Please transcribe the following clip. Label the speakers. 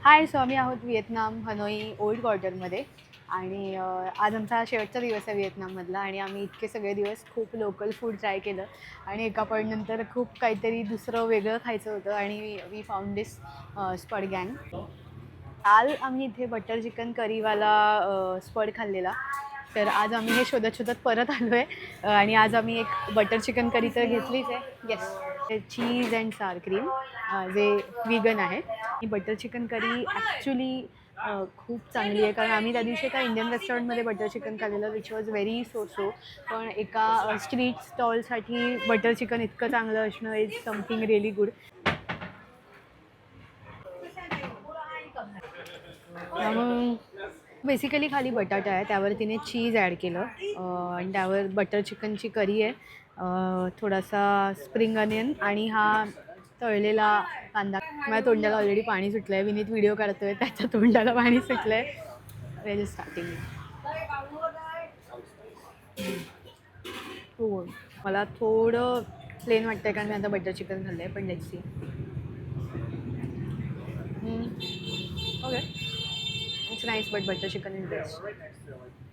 Speaker 1: हाय, so आम्ही आहोत Vietnam Hanoi old क्वार्टरमध्ये आणि आज आमचा शेवटचा दिवस आहे व्हिएतनाममधला आणि आम्ही इतके सगळे दिवस खूप लोकल फूड ट्राय केलं आणि एका पॉईंटनंतर खूप काहीतरी दुसरं वेगळं खायचं होतं आणि वी फाउंड दिस स्पड गँग. काल आम्ही इथे बटर चिकन करीवाला स्पड खाल्लेला. तर आज आम्ही हे शोधत शोधत परत आलो आहे आणि आज आम्ही एक बटर चिकन करी तर घेतलीच आहे. येस, चीज अँड सार क्रीम जे विगन आहे. ही बटर चिकन करी ॲक्च्युली खूप चांगली आहे कारण आम्ही त्या दिवशी एका इंडियन रेस्टॉरंटमध्ये बटर चिकन खाल्लेलं विच वॉज व्हेरी सो पण एका स्ट्रीट स्टॉलसाठी बटर चिकन इतकं चांगलं असणं is something really good. Basically खाली बटाटा आहे, त्यावर तिने चीज ॲड केलं आणि त्यावर बटर चिकनची करी आहे, थोडासा स्प्रिंग अनियन आणि हा तळलेला कांदा. माझ्या तोंडाला ऑलरेडी पाणी सुटलं आहे. विनीत व्हिडिओ काढतोय, त्याच्या तोंडाला पाणी सुटलं आहे. वेल स्टार्टिंग. हो, मला थोडं प्लेन वाटतंय कारण मी आता बटर चिकन खाल्लं आहे, पण let's see. Okay, it's nice but butter chicken is best.